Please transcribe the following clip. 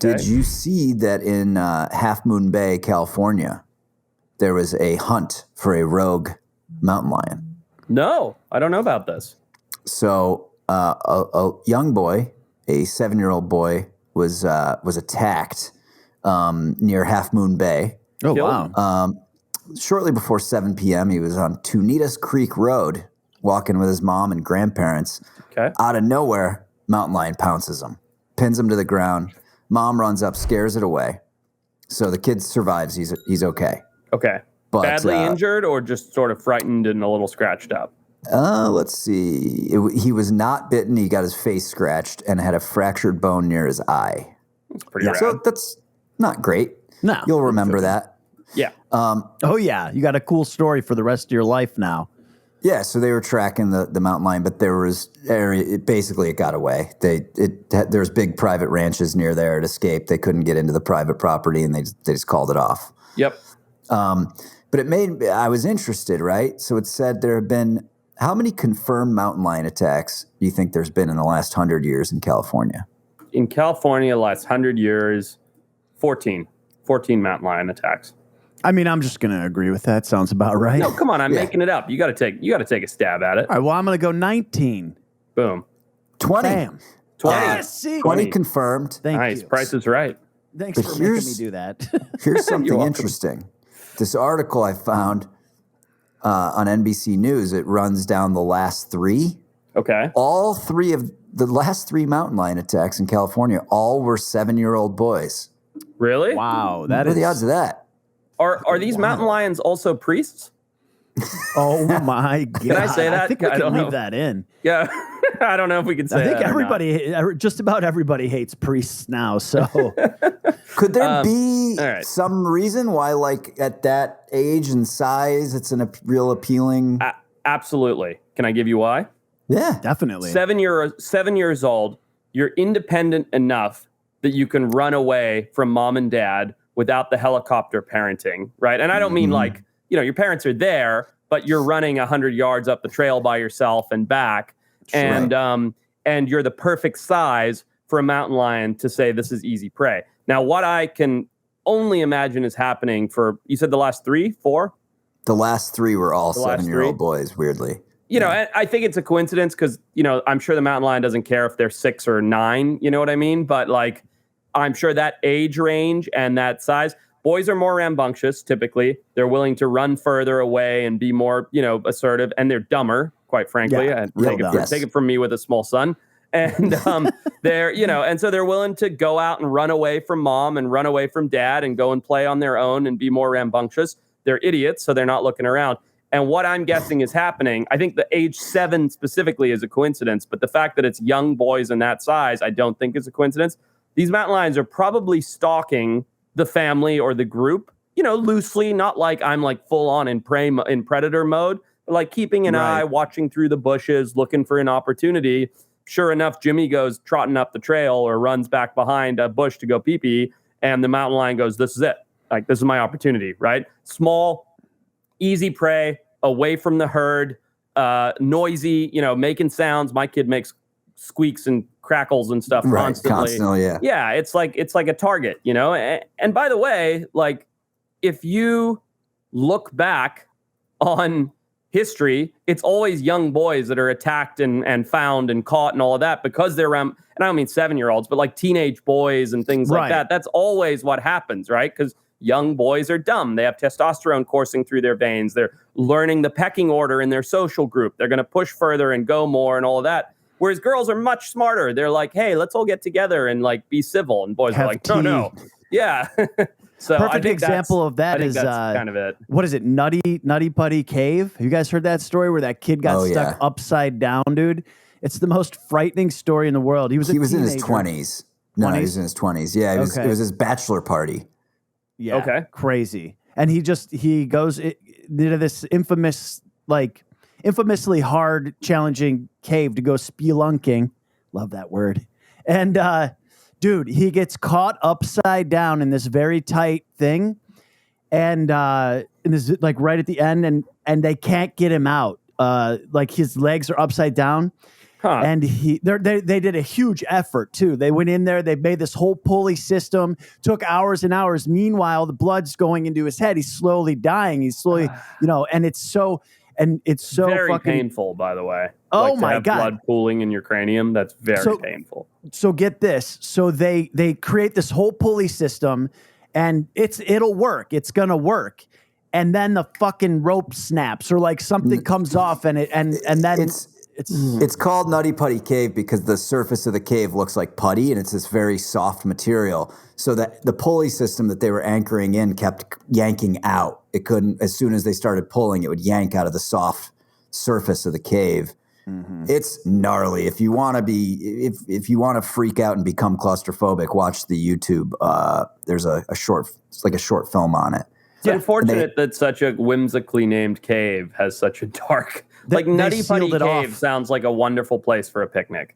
Did you see that in Half Moon Bay, California, there was a hunt for a rogue mountain lion? No, I don't know about this. So a young boy, a 7-year-old boy, was attacked near Half Moon Bay. Oh, wow. Shortly before 7 p.m., he was on Tunitas Creek Road walking with his mom and grandparents. Okay. Out of nowhere, mountain lion pounces him, pins him to the ground. Mom runs up, scares it away. So the kid survives. He's okay. Okay. But, badly injured or just sort of frightened and a little scratched up? Let's see. He was not bitten. He got his face scratched and had a fractured bone near his eye. It's pretty rad. So that's not great. No. You'll remember that. Yeah. Oh, yeah. You got a cool story for the rest of your life now. Yeah, so they were tracking the mountain lion, but there was basically it got away. There's big private ranches near there. It escaped. They couldn't get into the private property, and they just called it off. Yep. But I was interested, right? So it said there have been, how many confirmed mountain lion attacks do you think there's been in the last 100 years in California? In California, last 100 years, 14 mountain lion attacks. I mean, I'm just going to agree with that. Sounds about right. No, come on, I'm making it up. You got to take a stab at it. All right, well, I'm going to go 19. Boom. 20. Bam. 20. 20 confirmed. Thank Nice. you. Price is right. Thanks But for making me do that. Here's something welcome. interesting. This article I found on NBC News, it runs down the last 3. Okay. All 3 of the last 3 mountain lion attacks in California, all were 7-year-old boys. Really? Wow. What are the odds of that? Are these mountain lions also priests? Oh, my God. Can I say that? I think we I can don't leave know. that in. Yeah. I don't know if we can say I think that or not. just about everybody hates priests now, so... Could there be all right. some reason why, like, at that age and size, it's a real appealing? Absolutely. Can I give you why? Yeah. Definitely. 7 years old, you're independent enough that you can run away from mom and dad without the helicopter parenting, right? And I don't mean like, your parents are there, but you're running 100 yards up the trail by yourself and back. And you're the perfect size for a mountain lion to say this is easy prey. Now, what I can only imagine is happening for, you said the last 3, 4? The last 3 were all The last 7-year-old 3? boys, weirdly. And I think it's a coincidence because, I'm sure the mountain lion doesn't care if they're 6 or 9, you know what I mean? But like, I'm sure that age range and that size, boys are more rambunctious, typically. They're willing to run further away and be more, assertive, and they're dumber, quite frankly. Yeah, Take it from me with a small son. And they're, and so they're willing to go out and run away from mom and run away from dad and go and play on their own and be more rambunctious. They're idiots, so they're not looking around. And what I'm guessing is happening, I think the age 7 specifically is a coincidence, but the fact that it's young boys in that size, I don't think is a coincidence. These mountain lions are probably stalking the family or the group, loosely, not like I'm like full on in predator mode, but like keeping an eye, watching through the bushes, looking for an opportunity. Sure enough, Jimmy goes trotting up the trail or runs back behind a bush to go pee-pee, and the mountain lion goes, this is it. Like, this is my opportunity, right? Small, easy prey, away from the herd, noisy, making sounds. My kid makes squeaks and crackles and stuff constantly. Yeah, it's like a target, And by the way, like, if you look back on history, it's always young boys that are attacked and found and caught and all of that because they're around, and I don't mean 7-year-olds, but like teenage boys and things like that. That's always what happens, right? Because young boys are dumb. They have testosterone coursing through their veins. They're learning the pecking order in their social group. They're going to push further and go more and all of that. Whereas girls are much smarter. They're like, hey, let's all get together and like be civil. And boys are like, no. Yeah. So perfect example of that is kind of it. What is it? Nutty Putty Cave. Have you guys heard that story where that kid got stuck upside down, dude? It's the most frightening story in the world. He was in his 20s. No, he was in his 20s. Yeah, it was his bachelor party. Yeah. Okay. Crazy. And he goes into this infamously hard, challenging cave to go spelunking. Love that word. And dude, he gets caught upside down in this very tight thing, and this like right at the end, and they can't get him out. Like his legs are upside down, And they did a huge effort too. They went in there, they made this whole pulley system, took hours and hours. Meanwhile, the blood's going into his head. He's slowly dying. He's slowly, and it's so very fucking painful, by the way. Oh like, to my have God. blood pooling in your cranium. That's very painful. So get this. So they create this whole pulley system, and it'll work. It's gonna work. And then the fucking rope snaps, or like something comes off, and then it's called Nutty Putty Cave because the surface of the cave looks like putty, and it's this very soft material. So that the pulley system that they were anchoring in kept yanking out. It couldn't, as soon as they started pulling, it would yank out of the soft surface of the cave. Mm-hmm. It's gnarly. If you want to if you want to freak out and become claustrophobic, watch the YouTube. There's it's like a short film on it. It's unfortunate that such a whimsically named cave has such a dark, Nutty Putty Cave sounds like a wonderful place for a picnic.